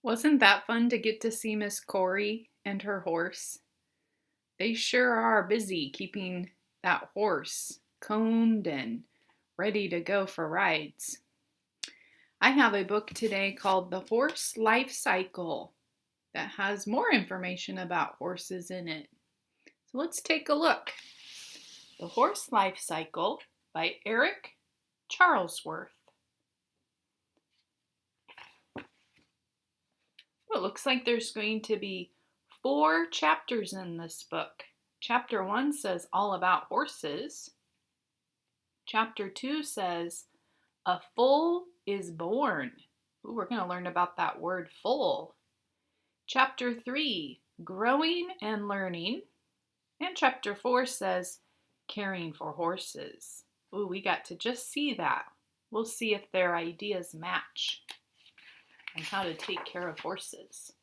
Wasn't that fun to get to see Miss Corey and her horse? They sure are busy keeping that horse combed and ready to go for rides. I have a book today called The Horse Life Cycle that has more information about horses in it. So let's take a look. The Horse Life Cycle by Eric Charlesworth. It looks like there's going to be 4 chapters in this book. Chapter 1 says all about horses. Chapter 2 says a foal is born. Ooh, we're going to learn about that word foal. Chapter 3, growing and learning. And chapter 4 says caring for horses. Ooh, we got to just see that. We'll see if their ideas match on how to take care of horses.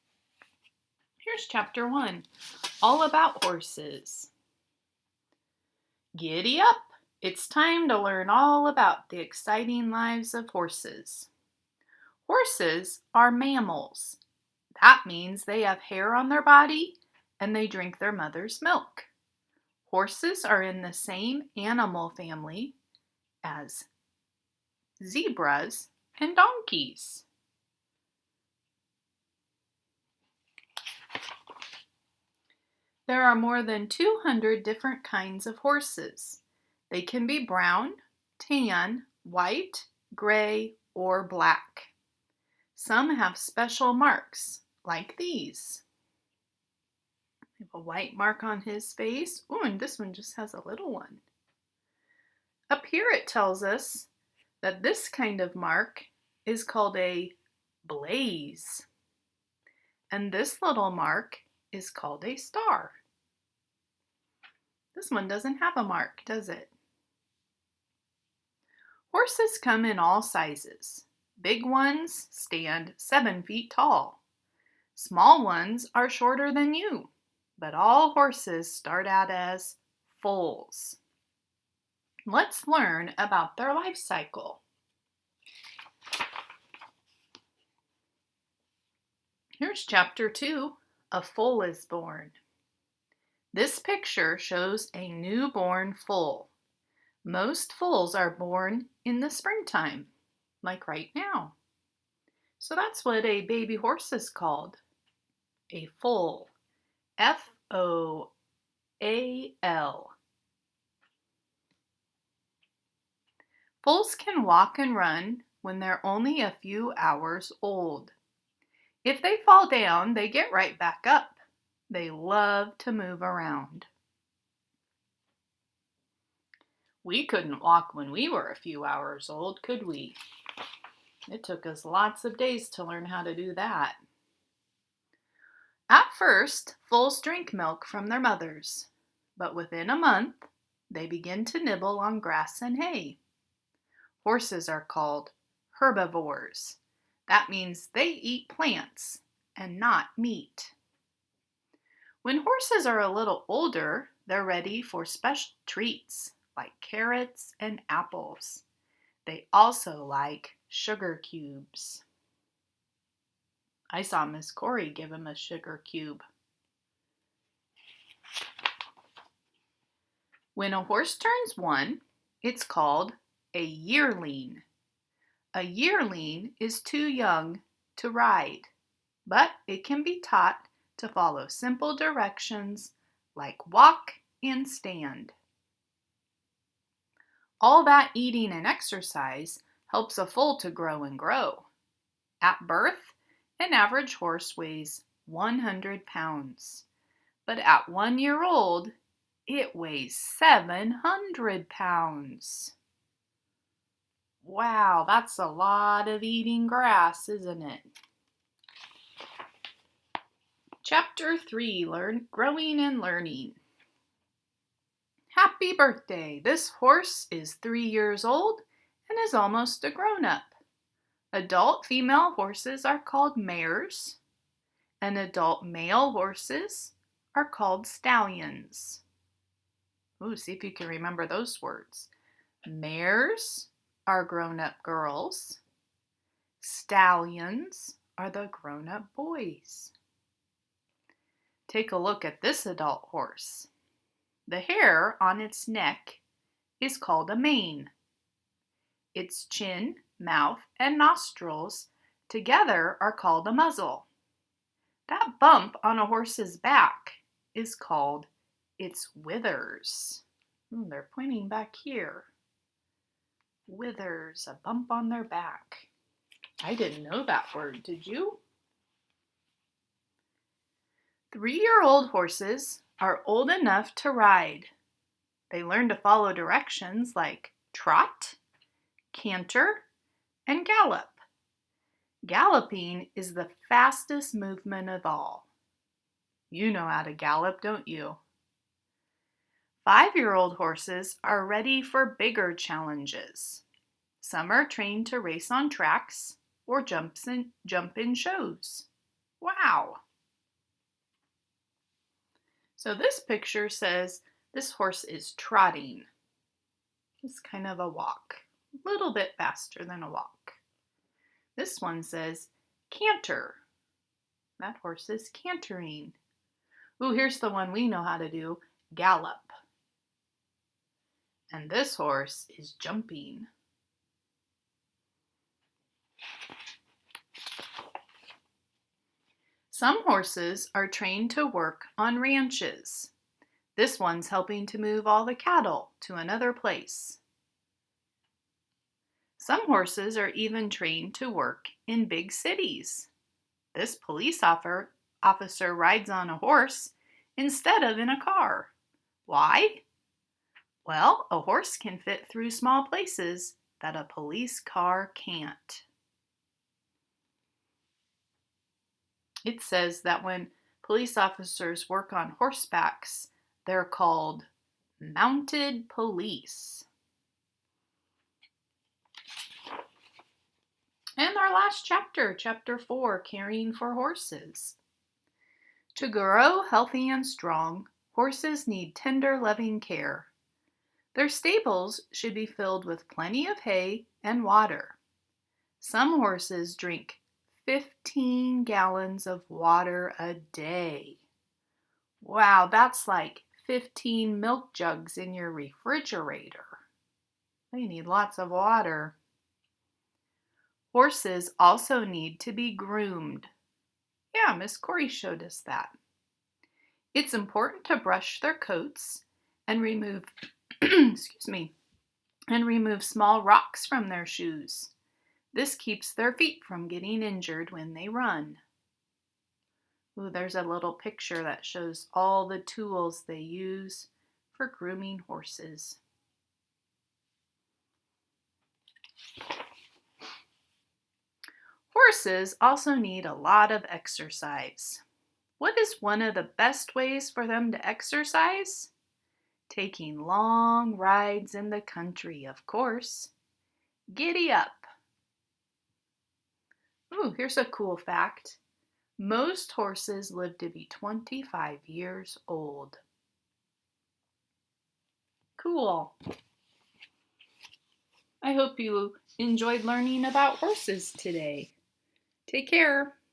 Here's chapter 1, all about horses. Giddy up! It's time to learn all about the exciting lives of horses. Horses are mammals. That means they have hair on their body and they drink their mother's milk. Horses are in the same animal family as zebras and donkeys. There are more than 200 different kinds of horses. They can be brown, tan, white, gray, or black. Some have special marks, like these. We have a white mark on his face. Oh, and this one just has a little one. Up here it tells us that this kind of mark is called a blaze. And this little mark is called a star. This one doesn't have a mark, does it? Horses come in all sizes. Big ones stand 7 feet tall. Small ones are shorter than you, but all horses start out as foals. Let's learn about their life cycle. Here's chapter 2, A Foal is Born. This picture shows a newborn foal. Most foals are born in the springtime, like right now. So that's what a baby horse is called, a foal. F-O-A-L. Foals can walk and run when they're only a few hours old. If they fall down, they get right back up. They love to move around. We couldn't walk when we were a few hours old, could we? It took us lots of days to learn how to do that. At first, foals drink milk from their mothers, but within a month, they begin to nibble on grass and hay. Horses are called herbivores. That means they eat plants and not meat. When horses are a little older, they're ready for special treats like carrots and apples. They also like sugar cubes. I saw Miss Corey give him a sugar cube. When a horse turns 1, it's called a yearling. A yearling is too young to ride, but it can be taught to follow simple directions like walk and stand. All that eating and exercise helps a foal to grow and grow. At birth, an average horse weighs 100 pounds, but at 1 year old, it weighs 700 pounds. Wow, that's a lot of eating grass, isn't it? Chapter 3, Growing and Learning. Happy birthday! This horse is 3 years old and is almost a grown-up. Adult female horses are called mares, and adult male horses are called stallions. Ooh, see if you can remember those words. Mares are grown-up girls. Stallions are the grown-up boys. Take a look at this adult horse. The hair on its neck is called a mane. Its chin, mouth, and nostrils together are called a muzzle. That bump on a horse's back is called its withers. They're pointing back here. Withers, a bump on their back. I didn't know that word, did you? 3-year-old horses are old enough to ride. They learn to follow directions like trot, canter, and gallop. Galloping is the fastest movement of all. You know how to gallop, don't you? 5-year-old horses are ready for bigger challenges. Some are trained to race on tracks or jump in shows. Wow! So this picture says this horse is trotting. It's kind of a walk, a little bit faster than a walk. This one says canter. That horse is cantering. Ooh, here's the one we know how to do, gallop. And this horse is jumping. Some horses are trained to work on ranches. This one's helping to move all the cattle to another place. Some horses are even trained to work in big cities. This police officer rides on a horse instead of in a car. Why? Well, a horse can fit through small places that a police car can't. It says that when police officers work on horsebacks, they're called mounted police. And our last chapter, chapter 4, caring for horses. To grow healthy and strong, horses need tender, loving care. Their stables should be filled with plenty of hay and water. Some horses drink 15 gallons of water a day. Wow, that's like 15 milk jugs in your refrigerator. They need lots of water. Horses also need to be groomed. Yeah, Miss Corey showed us that. It's important to brush their coats and remove remove small rocks from their shoes. This keeps their feet from getting injured when they run. Ooh, there's a little picture that shows all the tools they use for grooming horses. Horses also need a lot of exercise. What is one of the best ways for them to exercise? Taking long rides in the country, of course. Giddy up. Ooh, here's a cool fact. Most horses live to be 25 years old. Cool. I hope you enjoyed learning about horses today. Take care.